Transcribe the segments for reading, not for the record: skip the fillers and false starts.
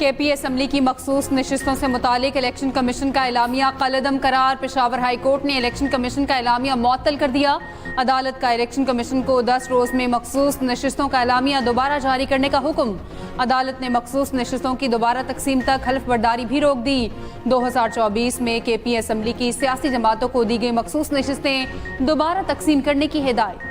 KP assembly की मखसूस नशिस्तों से मुतालिक इलेक्शन कमीशन का एलामिया कलअदम करार। पेशावर हाई कोर्ट ने इलेक्शन कमीशन का एलामिया मुअत्तल कर दिया। अदालत का इलेक्शन कमीशन को 10 रोज में मखसूस नशिस्तों का एलामिया दोबारा जारी करने का हुक्म। अदालत ने मखसूस नशिस्तों की दोबारा तकसीम तक हल्फ बर्दारी भी रोक दी। 2024 में KP असम्बली की सियासी जमातों को दी गई मखसूस नशिस्तें दोबारा तकसीम करने की हिदायत।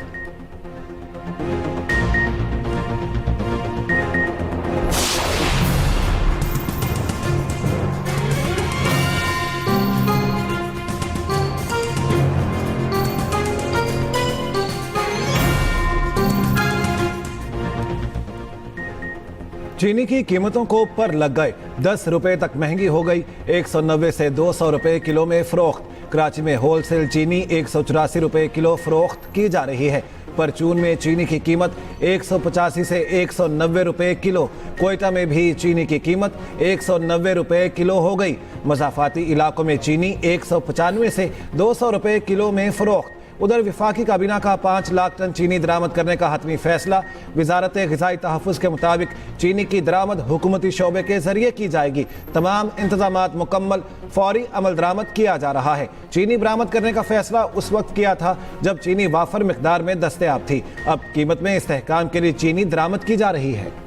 चीनी की कीमतों को ऊपर लग गए, 10 रुपए तक महंगी हो गई। 190 से 200 रुपए किलो में फरोख्त। कराची में होलसेल चीनी 184 रुपए किलो फरोख्त की जा रही है। परचून में चीनी की कीमत 185 से 190 रुपए किलो। कोयटा में भी चीनी की कीमत 190 रुपए किलो हो गई। मज़ाफ़ाती इलाकों में चीनी 195 से 200 रुपए किलो में फरोख्त। उधर विफाकी काबीना का 5 लाख टन चीनी दरामद करने का हतमी फैसला। वजारत ग़िज़ाई तहफ़्फ़ुज़ के मुताबिक चीनी की दरामद हुकूमती शोबे के जरिए की जाएगी। तमाम इंतजामात मुकम्मल, फौरी अमल दरामद किया जा रहा है। चीनी बरामद करने का फैसला उस वक्त किया था जब चीनी वाफर मिकदार में दस्तयाब थी। अब कीमत में इस्तेहकाम के लिए चीनी दरामद की जा रही है।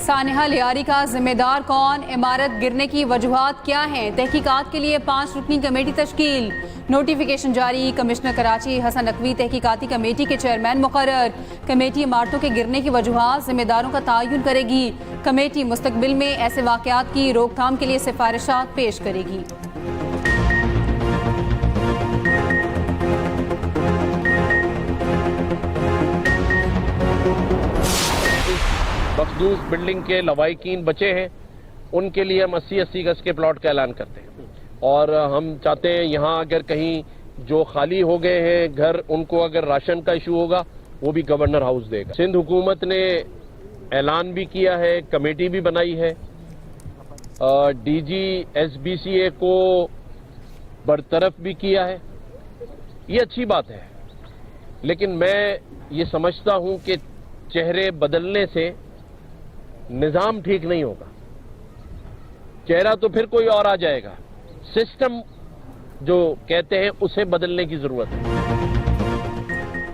सानिहा लियारी का जिम्मेदार कौन? इमारत गिरने की वजूहात क्या हैं? तहकीकात के लिए 5 रुकनी कमेटी तश्कील। नोटिफिकेशन जारी। कमिश्नर कराची हसन नकवी तहकीकाती कमेटी के चेयरमैन मुकर्रर। कमेटी इमारतों के गिरने की वजूहात, जिम्मेदारों का तयन करेगी। कमेटी मुस्तकबिल में ऐसे वाक़यात की रोकथाम के लिए सिफारिशात पेश करेगी। मखसूस बिल्डिंग के लवाहिकीन बचे हैं, उनके लिए हम 80-80 गज के प्लॉट का ऐलान करते हैं। और हम चाहते हैं यहाँ अगर कहीं जो खाली हो गए हैं घर, उनको अगर राशन का इशू होगा वो भी गवर्नर हाउस देगा। सिंध हुकूमत ने ऐलान भी किया है, कमेटी भी बनाई है। DG SBCA को बरतरफ भी किया है। ये अच्छी बात है, लेकिन मैं ये समझता हूँ कि चेहरे बदलने से निजाम ठीक नहीं होगा। चेहरा तो फिर कोई और आ जाएगा। सिस्टम जो कहते हैं उसे बदलने की जरूरत है।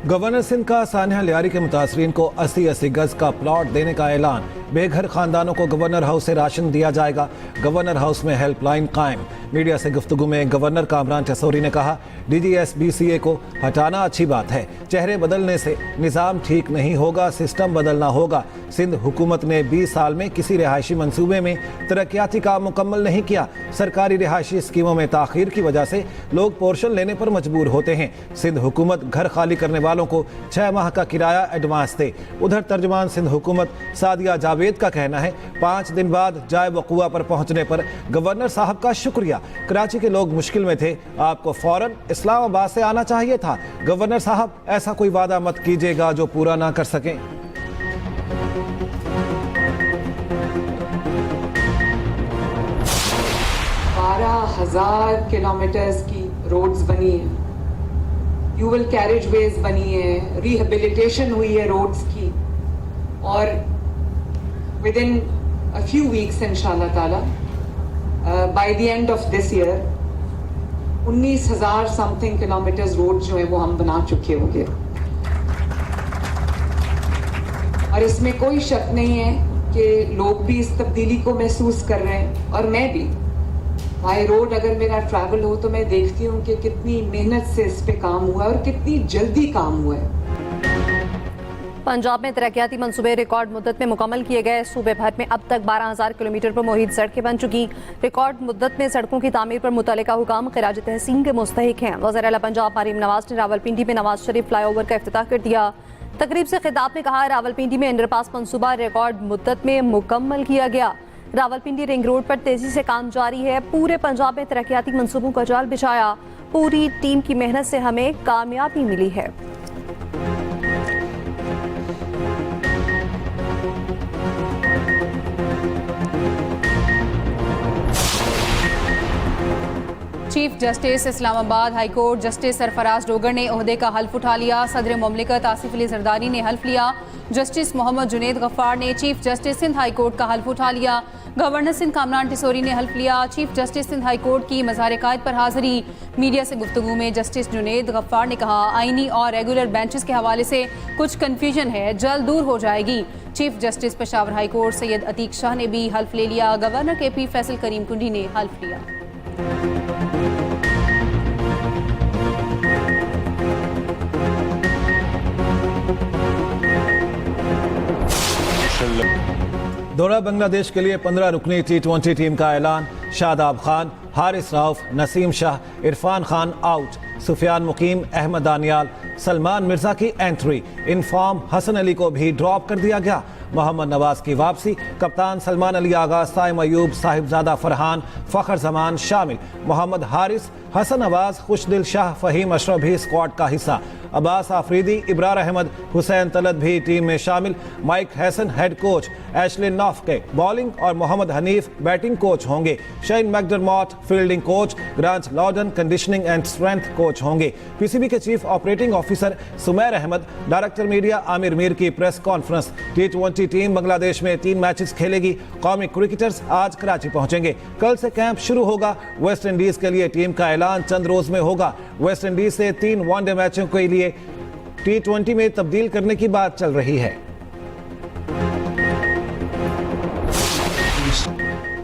गवर्नर सिंध का सानिहा लियारी के मुतासरीन को 80-80 गज का प्लॉट देने का ऐलान। बेघर खानदानों को गवर्नर हाउस से राशन दिया जाएगा। गवर्नर हाउस में हेल्पलाइन कायम। मीडिया से गुफ्तगू में गवर्नर कामरान टसोरी ने कहा, DG SBCA को हटाना अच्छी बात है। चेहरे बदलने से निज़ाम ठीक नहीं होगा, सिस्टम बदलना होगा। सिंध हुकूमत ने 20 साल में किसी रिहायशी मंसूबे में तरक्याती काम मुकम्मल नहीं किया। सरकारी रिहायशी स्कीमों में ताखीर की वजह से लोग पोर्शन लेने पर मजबूर होते हैं। सिंध हुकूमत घर खाली करने वालों को 6 माह का किराया एडवांस दे। उधर तर्जमान सिंध हुकूमत सादिया जावेद का कहना है, 5 दिन बाद जाए वक़ुआ पर पहुंचने पर गवर्नर साहब का शुक्रिया। कराची के लोग मुश्किल में थे, आपको फौरन इस्लामाबाद से आना चाहिए था। गवर्नर साहब, ऐसा कोई वादा मत कीजिएगा जो पूरा ना कर सकें। 12,000 किलोमीटर्स की रोड्स बनी है, फ्यूल कैरेजवेज बनी है, रिहेबिलिटेशन हुई है रोड्स की, और with in a few weeks इंशाल्लाह ताला by the end of this year 19,000 something kilometres road जो है वो हम बना चुके होंगे। और इसमें कोई शक नहीं है कि लोग भी इस तब्दीली को महसूस कर रहे हैं, और मैं भी। बाय रोड अगर मेरा ट्रैवल हो तो मैं देखती हूँ कि कितनी मेहनत से इस पे काम हुआ है और कितनी जल्दी काम हुआ है। पंजाब में तरक्याती मंसूबे रिकॉर्ड मुद्दत में मुकम्मल किए गए। सूबे भर में अब तक 12,000 किलोमीटर पर मुहित सड़कें बन चुकी। रिकॉर्ड मुद्दत में सड़कों की तामीर पर मुतल्लिका हुकाम खिराज तहसीन के मुस्तहिक हैं। वज़ीर आला पंजाब मरीम नवाज ने रावलपिंडी में नवाज शरीफ फ्लाईओवर का इफ्तिताह कर दिया। तकरीब से खिताब में कहा, रावलपिंडी में अंडरपास मंसूबा रिकॉर्ड मुद्दत में मुकम्मल किया गया। रावलपिंडी रिंग रोड पर तेजी से काम जारी है। पूरे पंजाब में तरक्याती मंसूबों का जाल बिछाया। पूरी टीम की मेहनत से हमें कामयाबी मिली है। Chief justice Islamabad high court justice Sarfaraz Dogar ने ओहदे का हल्फ उठा लिया। सदर मुमलिकत आसिफ अली जरदारी ने हल्फ लिया। जस्टिस मोहम्मद जुनेद गफ्फार ने chief justice Sindh high court का हल्फ उठा लिया। गवर्नर सिंध कामरान टिसोरी ने हल्फ लिया। Chief justice Sindh high court की मज़ार कायद पर हाजिरी। मीडिया से गुफ्तगू में जस्टिस जुनेद गफ्फार ने कहा, आईनी और रेगुलर बेंचेस के हवाले से कुछ कन्फ्यूजन है, जल्द दूर हो जाएगी। Chief justice Peshawar high court Syed Atiq Shah ने भी हल्फ ले लिया। गवर्नर KP फैसल करीम कुंडी ने हल्फ लिया। दौरा बांग्लादेश के लिए 15 रुकनी T20 टीम का ऐलान। शादाब खान, हारिस राउफ, नसीम शाह, इरफान खान आउट। सुफियान मुकीम, अहमद दानियाल, सलमान मिर्जा की एंट्री। इनफॉर्म हसन अली को भी ड्रॉप कर दिया गया। मोहम्मद नवाज की वापसी। कप्तान सलमान अली आगा, साइम अयूब, साहिबजादा फरहान, फखर जमान शामिल। मोहम्मद हारिस, हसन नवाज, खुशदिल शाह, फहीम अशरफ भी स्क्वाड का हिस्सा। अब्बास आफरीदी, इब्रार अहमद, हुसैन तलत भी टीम में शामिल। Mike Hesson head coach, Ashley Noffke bowling और मोहम्मद हनीफ बैटिंग कोच होंगे। Shane McDermott fielding coach, Grant Lordan conditioning and strength coach होंगे। PCB के chief operating officer Sumair Ahmad, director media Aamir Mir की press conference. T20 team Bangladesh में 3 मैचेस खेलेगी। कौमी क्रिकेटर्स आज कराची पहुंचेंगे। कल से कैंप शुरू होगा। वेस्ट इंडीज के लिए टीम का ऐलान चंद रोज में होगा। वेस्ट इंडीज से 3 वनडे मैचों के लिए T20 में तब्दील करने की बात चल रही है।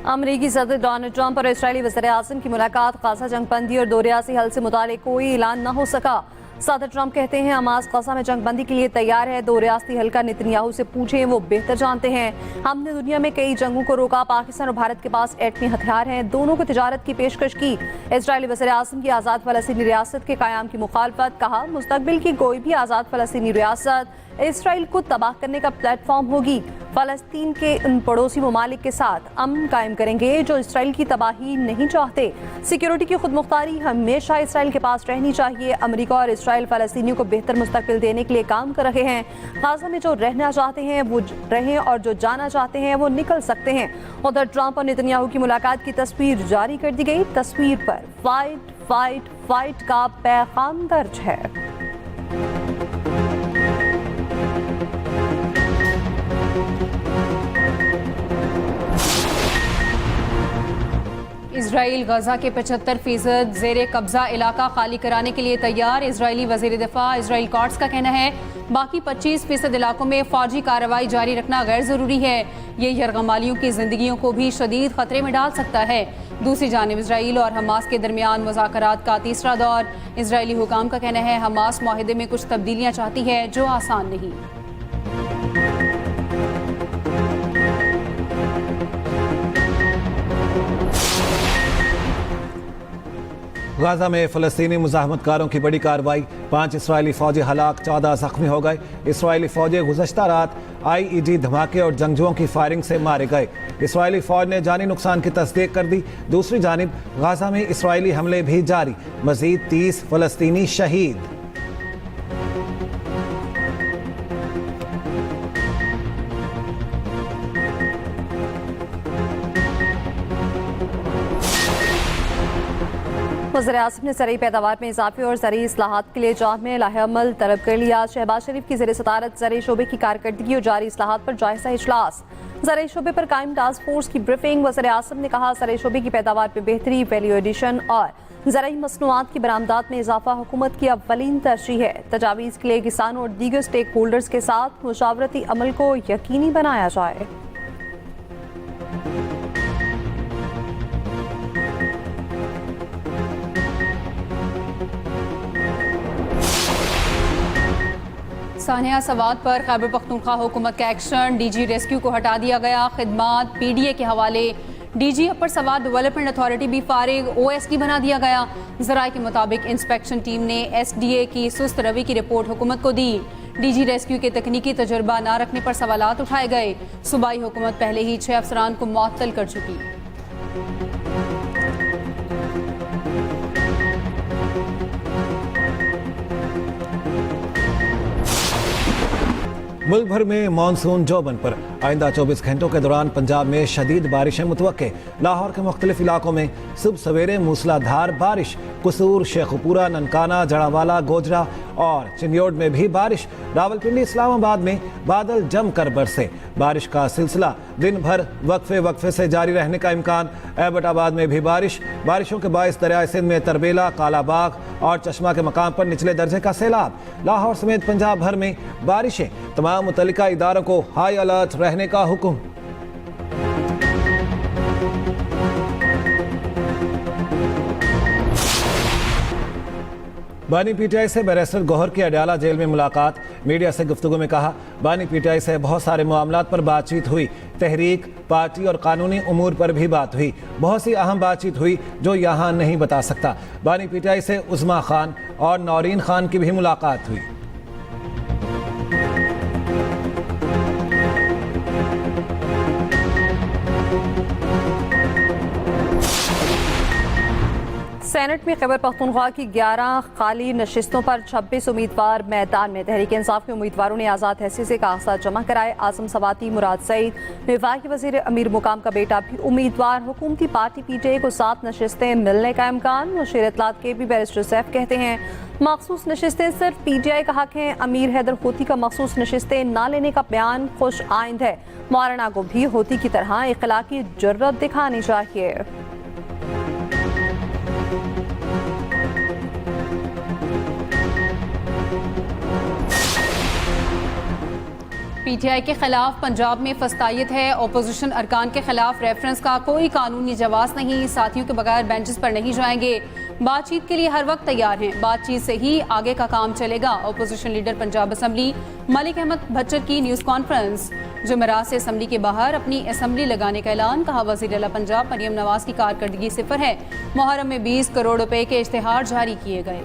अमरीकी सदर डोनाल्ड ट्रंप और इस्राएली वज़ीर-ए-आज़म की मुलाकात। गाज़ा जंगबंदी और दो रियासी हल से मुतालिक कोई ऐलान न हो सका। सदर ट्रंप कहते हैं हमास गाज़ा में जंगबंदी के लिए तैयार है। दो रियासती हल का नेतन्याहू से पूछें, वो बेहतर जानते हैं। हमने दुनिया में कई जंगों को रोका। पाकिस्तान और भारत के पास एटमी हथियार हैं। दोनों को तिजारत की पेशकश की। इस्राएली वज़ीर-ए-आज़म की आज़ाद फ़लस्तीनी रियासत के क़याम की मुखालफत। कहा, मुस्तक़बिल की कोई भी आज़ाद फ़लस्तीनी रियासत इसराइल को तबाह करने का प्लेटफॉर्म होगी। फ़लस्तीन के उन पड़ोसी ममालिक के साथ अमन कायम करेंगे जो इसराइल की तबाही नहीं चाहते। सिक्योरिटी की खुदमुख्तारी हमेशा इसराइल के पास रहनी चाहिए। अमेरिका और इसराइल फ़लस्तीनियों को बेहतर मुस्तक़बिल देने के लिए काम कर रहे हैं। गाज़ा में जो रहना चाहते हैं वो रहें और जो जाना चाहते हैं वो निकल सकते हैं। उधर ट्रंप और नेतन्याहू की मुलाकात की तस्वीर जारी कर दी गई। तस्वीर पर फाइट फाइट फाइट का पैगाम दर्ज है। इजराइल गजा के 75% ज़ेरे कब्जा इलाका खाली कराने के लिए तैयार। इजरायली वज़ीर दिफा इजराइल कॉट्स का कहना है बाकी 25% इलाकों में फौजी कार्रवाई जारी रखना गैर ज़रूरी है। ये यरगमालियों की जिंदगियों को भी शदीद खतरे में डाल सकता है। दूसरी जानिब इजराइल और हमास के दरमियान मुज़ाकरात का तीसरा दौर। इजरायली हुकाम का कहना है हमास मुआहिदे में कुछ तब्दीलियाँ चाहती है जो आसान नहीं। गाजा में फ़लस्तीनी मुज़ाहमतकारों की बड़ी कार्रवाई। 5 इसराइली फौजी हलाक, 14 जख्मी हो गए। इसराइली फौजी गुज़श्ता रात IED धमाके और जंगजुओं की फायरिंग से मारे गए। इसराइली फौज ने जानी नुकसान की तस्दीक कर दी। दूसरी जानिब गाजा में इसराइली हमले भी जारी। मज़ीद 30 फ़लस्तीनी शहीद। वज़ीर-ए-आज़म ने ज़रई पैदावार में इजाफे और ज़रई इस्लाहात के लिए जामे लाहेअमल तलब कर लिया। शहबाज शरीफ की ज़ेर सदारत ज़रई शोबे की कारकर्दगी और जारी इस्लाहात पर जायज़ा इजलास। ज़रई शोबे पर कायम टास्क फोर्स की ब्रीफिंग। वज़ीर-ए-आज़म ने कहा ज़रई शोबे की पैदावार में बेहतरी, वैल्यू एडिशन और ज़रई मसनूआत की बरामदात में इजाफा हुकूमत की अव्वलीन तरजीह है। तजावीज़ के लिए किसानों और दीगर स्टेक होल्डर्स के साथ मुशावरती अमल को यकीनी बनाया जाए। सानिया सवाद पर खैबर पख्तूनख्वा हुकूमत का एक्शन। DG रेस्क्यू को हटा दिया गया। खिदमात PDA के हवाले। DG अपर सवाद डेवलपमेंट अथॉरिटी भी फारिग, OSD बना दिया गया। ज़राए के मुताबिक इंस्पेक्शन टीम ने SDA की सुस्त रवि की रिपोर्ट हुकूमत को दी। DG रेस्क्यू के तकनीकी तजुर्बा न रखने पर सवालात उठाए गए। सूबाई हुकूमत पहले ही 6 अफसरान को मुअत्तल कर चुकी। मुल्क भर में मानसून जोबन पर। आइंदा 24 घंटों के दौरान पंजाब में शदीद बारिशें मुतवक्के। लाहौर के मुख्तलिफ इलाकों में सुबह सवेरे मूसलाधार बारिश। कसूर, शेखुपुरा, ननकाना, जड़ावाला, गोजरा और चिन्योड में भी बारिश। रावलपिंडी, इस्लामाबाद में बादल जमकर बरसे। बारिश का सिलसिला दिन भर वक्फे से जारी रहने का इम्कान। एबटाबाद में भी बारिशों के बायस दरियाए सिंध में तरबेला, कालाबाग और चश्मा के मकाम पर निचले दर्जे का सैलाब। लाहौर समेत पंजाब भर में बारिशें। तमाम मुतल्लिका इदारों को हाई अलर्ट रहने का हुक्म। बानी पीटीआई से बैरिस्टर गौहर की अडयाला जेल में मुलाकात। मीडिया से गुफ्तगू में कहा, बानी पीटीआई से बहुत सारे मामलात पर बातचीत हुई। तहरीक, पार्टी और कानूनी उमूर पर भी बात हुई। बहुत सी अहम बातचीत हुई जो यहाँ नहीं बता सकता। बानी पीटीआई से उस्मा खान और नौरीन खान की भी मुलाकात हुई। सेनेट में खैबर पख्तूनख्वा की 11 खाली नशिस्तों पर 26 उम्मीदवार मैदान में। तहरीक इंसाफ के उम्मीदवारों ने आज़ाद हैसियत से कागजात जमा कराए। आजम सवाती, मुराद सईद, वफाकी वज़ीर अमीर मुकाम का बेटा भी उम्मीदवार। हुकूमती पार्टी पीटीआई को 7 नशिस्तें मिलने का इम्कान। मुशीर इत्तलात के भी बैरिस्टर सैफ कहते हैं मखसूस नशिस्तें सिर्फ पीटीआई का हक है। अमीर हैदर होती का मखसूस नशिस्तें न लेने का बयान खुश आइंद है। मौलाना को भी होती की तरह इखलाकी जुर्रत दिखानी चाहिए। पीटीआई के खिलाफ पंजाब में फस्तायत है। ओपोजिशन अरकान के खिलाफ रेफरेंस का कोई कानूनी जवाब नहीं। साथियों के बगैर बेंचेस पर नहीं जाएंगे। बातचीत के लिए हर वक्त तैयार हैं। बातचीत से ही आगे का काम चलेगा। Opposition leader Punjab assembly Malik Ahmad Bhachar की न्यूज़ कॉन्फ्रेंस। जुमेरात से असम्बली के बाहर अपनी असम्बली लगाने का ऐलान। कहा, वज़ीर आला पंजाब मरियम नवाज की कारकर्दगी सिफर है। मुहर्रम में 20 करोड़ रुपए के इश्तिहार जारी किए गए।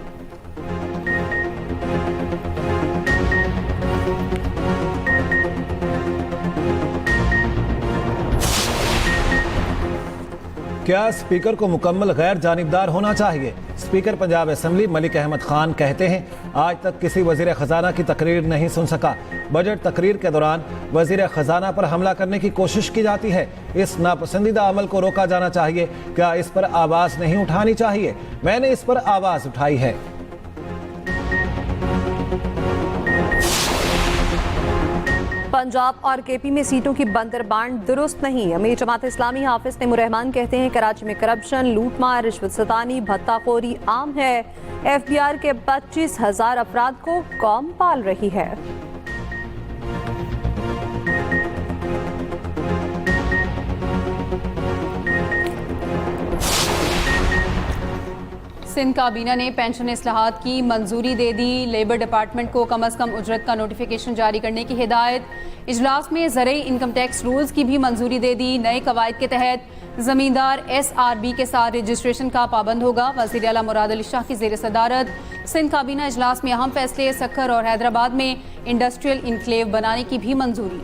क्या स्पीकर को मुकम्मल गैर जानिबदार होना चाहिए? स्पीकर पंजाब असम्बली मलिक अहमद खान कहते हैं, आज तक किसी वजीर खजाना की तकरीर नहीं सुन सका। बजट तकरीर के दौरान वजीर खजाना पर हमला करने की कोशिश की जाती है। इस नापसंदीदा अमल को रोका जाना चाहिए। क्या इस पर आवाज नहीं उठानी चाहिए? मैंने इस पर आवाज उठाई है। पंजाब और केपी में सीटों की बंदरबांट दुरुस्त नहीं। अमीर जमात इस्लामी हाफिज तैमुर्रहमान कहते हैं, कराची में करप्शन, लूटमार, रिश्वत सतानी, भत्ताखोरी आम है। एफबीआर के 25,000 अफराद को कौम पाल रही है। सिंध काबीना ने पेंशन इस्लाहात की मंजूरी दे दी। लेबर डिपार्टमेंट को कम अज़ कम उजरत का नोटिफिकेशन जारी करने की हिदायत। इजलास में ज़रई इनकम टैक्स रूल्स की भी मंजूरी दे दी। नए कवायद के तहत ज़मींदार SRB के साथ रजिस्ट्रेशन का पाबंद होगा। वज़ीर आला मुराद अली शाह की ज़ेर सदारत सिंध काबीना इजलास में अहम फैसले। सक्खर और हैदराबाद में इंडस्ट्रियल इनक्लेव बनाने की भी मंजूरी।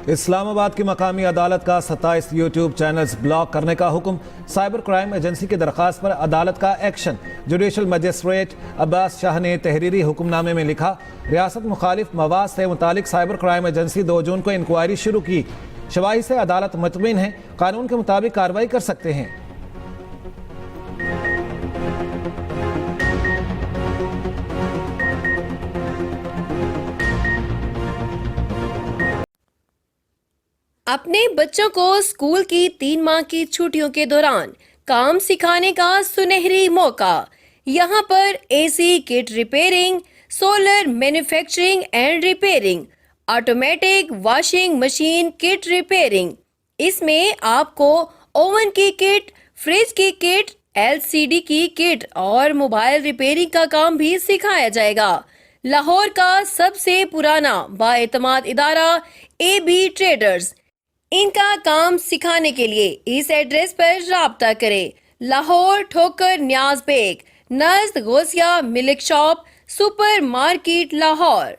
इस्लामाबाद की मकामी अदालत का 27 यूट्यूब चैनल्स ब्लॉक करने का हुक्म। साइबर क्राइम एजेंसी की दरख्वास्त पर अदालत का action. Judicial magistrate Abbas Shah ने तहरीरी हुक्मनामे में लिखा, रियासत मुखालिफ मवाद से मुतालिक साइबर क्राइम एजेंसी 2 जून को इंक्वायरी शुरू की। शवाही से अदालत मुतमिन है, कानून के मुताबिक कार्रवाई कर सकते हैं। अपने बच्चों को स्कूल की 3 माह की छुट्टियों के दौरान काम सिखाने का सुनहरी मौका। यहाँ पर AC kit repairing, solar manufacturing and repairing, automatic washing machine kit repairing. इसमें आपको ओवन की किट, फ्रिज की किट, LCD की किट और मोबाइल रिपेयरिंग का काम भी सिखाया जाएगा। लाहौर का सबसे पुराना बाएतमाद इदारा AB ट्रेडर्स। इनका काम सिखाने के लिए इस एड्रेस पर राब्ता करें। लाहौर, ठोकर न्याज बेग, नज़द Ghousia milk shop, super market, Lahore.